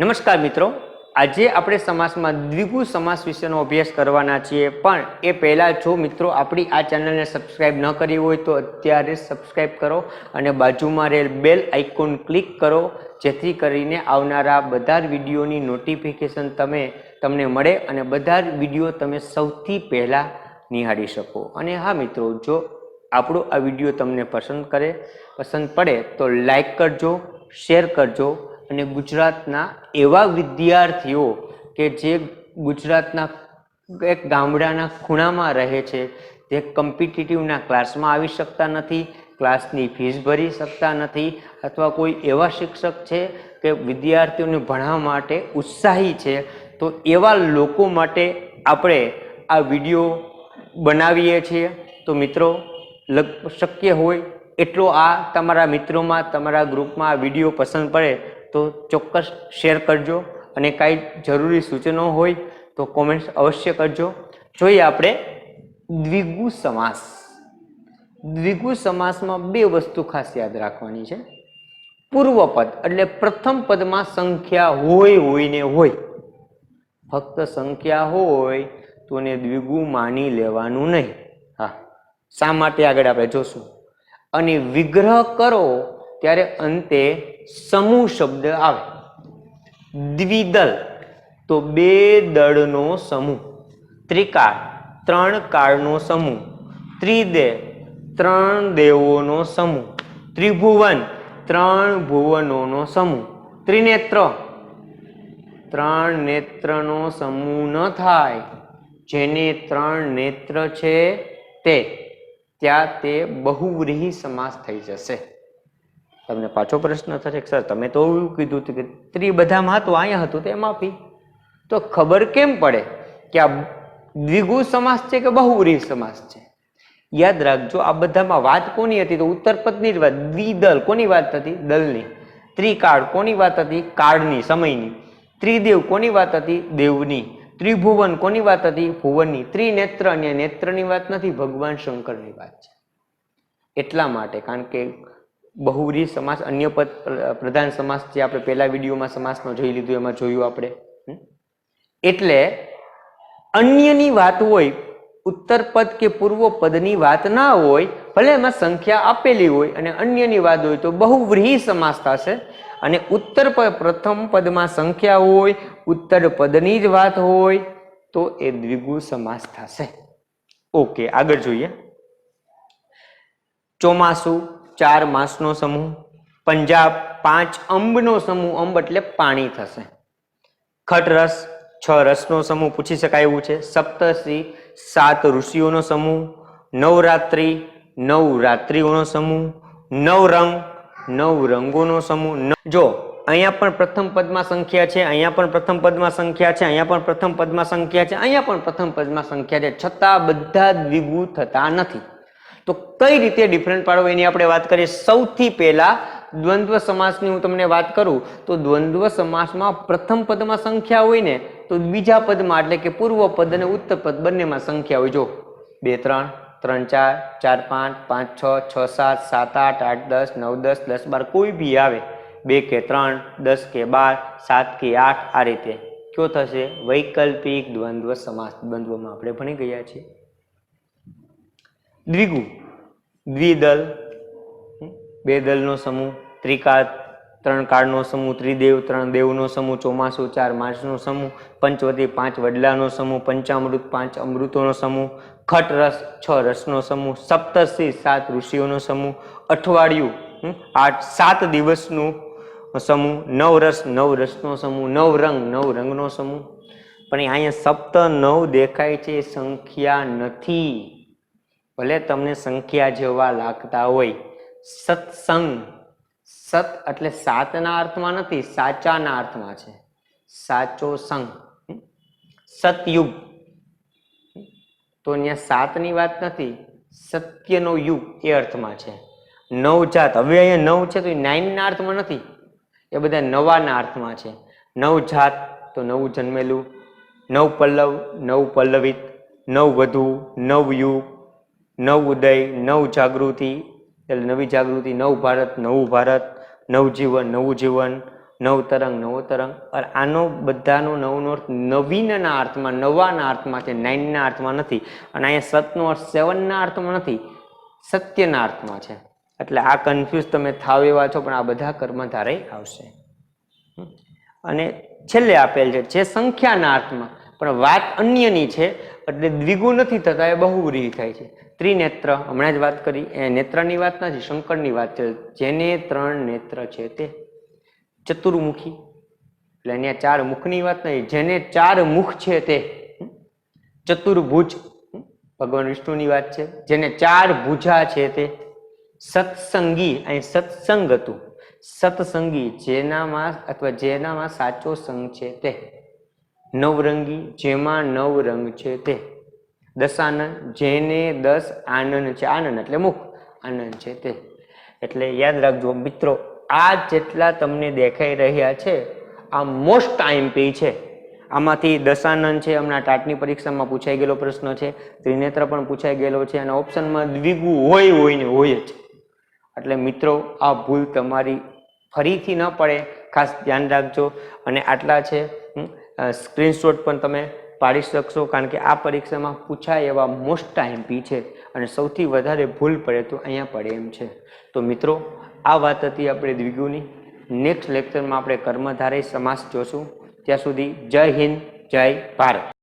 નમસ્કાર મિત્રો, આજે આપણે સમાસમાં દ્વિગુ સમાસ વિશેનો અભ્યાસ કરવાના છીએ. પણ એ પહેલાં જો મિત્રો આપણી આ ચેનલને સબસ્ક્રાઈબ ન કરી હોય તો અત્યારે સબસ્ક્રાઈબ કરો અને બાજુમાં રહેલ બેલ આઇકોન ક્લિક કરો, જેથી કરીને આવનારા બધા જ વિડીયોની નોટિફિકેશન તમને મળે અને બધા જ વિડીયો તમે સૌથી પહેલાં નિહાળી શકો. અને હા મિત્રો, જો આપણો આ વિડીયો તમને પસંદ પડે તો લાઈક કરજો, શેર કરજો અને ગુજરાતના એવા વિદ્યાર્થીઓ કે જે ગુજરાતના એક ગામડાના ખૂણામાં રહે છે, જે કોમ્પિટિટિવના ક્લાસમાં આવી શકતા નથી, ક્લાસની ફીસ ભરી શકતા નથી, અથવા કોઈ એવા શિક્ષક છે કે વિદ્યાર્થીઓને ભણવા માટે ઉત્સાહી છે, તો એવા લોકો માટે આપણે આ વિડીયો બનાવીએ છીએ. તો મિત્રો, શક્ય હોય એટલો આ તમારા મિત્રોમાં, તમારા ગ્રુપમાં આ વિડીયો પસંદ પડે તો ચોક્કસ શેર કરજો અને કાંઈ જરૂરી સૂચનો હોય તો કોમેન્ટ્સ અવશ્ય કરજો. જોઈએ આપણે દ્વિગુ સમાસ. દ્વિગુ સમાસમાં બે વસ્તુ ખાસ યાદ રાખવાની છે. પૂર્વપદ એટલે પ્રથમ પદમાં સંખ્યા હોય ને હોય, ફક્ત સંખ્યા હોય તો એને દ્વિગુ માની લેવાનું નહીં. હા, શા માટે આગળ આપણે જોશું. અને વિગ્રહ કરો ત્યારે અંતે સમૂહ શબ્દ આવે. દ્વિદલ તો બે દળનો સમૂહ, ત્રિકાળ ત્રણ કાળનો સમૂહ, ત્રિદેવ ત્રણ દેવોનો સમૂહ, ત્રિભુવન ત્રણ ભુવનોનો સમૂહ, ત્રિનેત્ર ત્રણ નેત્રનો સમૂહ ન થાય. જેને ત્રણ નેત્ર છે ત્યાં તે બહુવ્રીહી સમાસ થઈ જશે. તમને પાછો પ્રશ્ન થશે, સર તમે તો એવું કીધું હતું કે ત્રિ બધામાં હતું, અહીંયા હતું, તે માફી. તો ખબર કેમ પડે કે આ દ્વિગુ સમાસ છે કે બહુવ્રીહી સમાસ છે? યાદ રાખજો, આ બધામાં વાત કોની હતી? તો ઉત્તરપદની જ વાત. દ્વિદલ કોની વાત હતી? દલની. ત્રિકાળ કોની વાત હતી? કાળની, સમયની. ત્રિદેવ કોની વાત હતી? દેવની. ત્રિભુવન કોની વાત હતી? ભુવનની. ત્રિનેત્ર અને નેત્રની વાત નથી, ભગવાન શંકરની વાત છે. એટલા માટે, કારણ કે બહુવ્રીહી સમાસ અન્ય પદ પ્રધાન સમાસ જે આપણે પહેલા વિડીયોમાં સમાસમાં જોઈ લીધું, એમાં જોયું આપણે. એટલે અન્યની વાત હોય, ઉત્તર પદ કે પૂર્વ પદની વાત ના હોય, ભલે એમાં સંખ્યા આપેલી હોય અને અન્યની વાત હોય, તો બહુવ્રીહી સમાસ થશે. અને ઉત્તર પદ પ્રથમ પદમાં સંખ્યા હોય, ઉત્તર પદની જ વાત હોય, તો એ દ્વિગુ સમાસ થશે. ઓકે, આગળ જોઈએ. ચોમાસું ચાર માસનો સમૂહ, પંજાબ પાંચ અંબનો સમૂહ, અંબ એટલે પાણી થશે. ખટરસ છ રસનો સમૂહ, પૂછી શકાય એવું છે. સપ્તર્ષિ સાત ઋષિઓનો સમૂહ, નવરાત્રિ નવ રાત્રિઓનો સમૂહ, નવરંગ નવ રંગોનો સમૂહ. જો અહીંયા પણ પ્રથમ પદમાં સંખ્યા છે, અહીંયા પણ પ્રથમ પદમાં સંખ્યા છે, અહીંયા પણ પ્રથમ પદમાં સંખ્યા છે, અહીંયા પણ પ્રથમ પદમાં સંખ્યા છે, છતાં બધા દ્વિગુ થતા નથી. તો કઈ રીતે ડિફરન્ટ પાડવો એની આપણે વાત કરીએ. સૌથી પહેલા દ્વંદ્વ સમાસની હું તમને વાત કરું તો દ્વંદ્વ સમાસમાં પ્રથમ પદમાં સંખ્યા હોય ને, તો બીજા પદમાં એટલે કે પૂર્વ પદ અને ઉત્તર પદ બંનેમાં સંખ્યા હોય. જો 2 3 3 4 4 5 5 6 6 7 7 8 8 10 9 10 10 12 કોઈ બી આવે, 2 કે 3 10 કે 12 7 કે 8, આ રીતે કયો થશે? વૈકલ્પિક દ્વંદ્વ સમાસ. દ્વંદ્વમાં આપણે ભણી ગયા છીએ. દ્વિગુ દ્વિદલ બે દલનો સમૂહ, ત્રિકાળ ત્રણ કાળનો સમૂહ, ત્રિદેવ ત્રણ દેવનો સમૂહ, ચોમાસું ચાર માસનો સમૂહ, પંચવટી પાંચ વડલાનો સમૂહ, પંચામૃત પાંચ અમૃતોનો સમૂહ, ખટરસ છ રસનો સમૂહ, સપ્તર્ષિ સાત ઋષિઓનો સમૂહ, અઠવાડિયું 7 દિવસનું સમૂહ, નવરસ નવ રસનો સમૂહ, નવરંગ નવ રંગનો સમૂહ. પણ અહીંયા સપ્ત નવ દેખાય છે, સંખ્યા નથી. ભલે તમને સંખ્યા જેવા લાગતા હોય. સત્સંગ, સત એટલે સાતના અર્થમાં નથી, સાચાના અર્થમાં છે. સાચો સંગ. સતયુગ તો અહીંયા સાતની વાત નથી, સત્યનો યુગ એ અર્થમાં છે. નવજાત, હવે અહીંયા નવ છે તો એ 9 ના અર્થમાં નથી, એ બધા નવાના અર્થમાં છે. નવજાત તો નવું જન્મેલું, નવ પલ્લવ નવ પલ્લવિત, નવ વધુ, નવયુગ, નવ ઉદય, નવ જાગૃતિ એટલે નવી જાગૃતિ, નવ ભારત નવું ભારત, નવજીવન નવું જીવન, નવ તરંગ નવો તરંગ. આનો બધાનો નવનો અર્થ નવીનના અર્થમાં, નવાના અર્થમાં છે, 9ના અર્થમાં નથી. અને અહીંયા સતનો અર્થ 7ના અર્થમાં નથી, સત્યના અર્થમાં છે. એટલે આ કન્ફ્યુઝ તમે થાવ એવા છો, પણ આ બધા કર્મધારય આવશે. અને છેલ્લે આપેલ છે જે સંખ્યાના અર્થમાં, પણ વાત અન્યની છે એટલે દ્વિગુ નથી થતા, એ બહુવ્રીહી થાય છે. ત્રિનેત્ર હમણાં જ વાત કરી, એ નેત્રની વાત નથી, શંકરની વાત છે. જેને 3 નેત્ર છે તે ચતુર્મુખી, એટલે અહીંયા 4 મુખની વાત નહીં, જેને 4 મુખ છે તે ચતુર્ભુજ, ભગવાન વિષ્ણુની વાત છે. જેને 4 ભુજા છે તે સત્સંગી, અહીં સત્સંગ હતું, સત્સંગી જેનામાં અથવા જેનામાં સાચો સંગ છે તે. નવરંગી જેમાં 9 રંગ છે તે. દશાનન જેને 10 આનંદ છે, આનંદ એટલે મુખ, આનંદ છે તે. એટલે યાદ રાખજો મિત્રો, આ જેટલા તમને દેખાઈ રહ્યા છે આ મોસ્ટ આઈએમપી છે. આમાંથી દશાનન છે, હમણાં ટાટની પરીક્ષામાં પૂછાઈ ગયેલો પ્રશ્ન છે. ત્રિનેત્ર પણ પૂછાઈ ગયેલો છે, અને ઓપ્શનમાં દ્વિગુ હોય ને હોય જ. એટલે મિત્રો આ ભૂલ તમારી ફરીથી ન પડે, ખાસ ધ્યાન રાખજો. અને આટલા છે, સ્ક્રીનશોટ પણ તમે પાડી શકશો, કારણ કે આ પરીક્ષામાં પૂછાય એવા મોસ્ટ આઈએમપી છે. અને સૌથી વધારે ભૂલ પડે તો અહીંયા પડે એમ છે. તો મિત્રો આ વાત હતી આપણે દ્વિગુની. નેક્સ્ટ લેક્ચરમાં આપણે કર્મધારય સમાસ જોશું. ત્યાં સુધી જય હિન્દ, જય ભારત.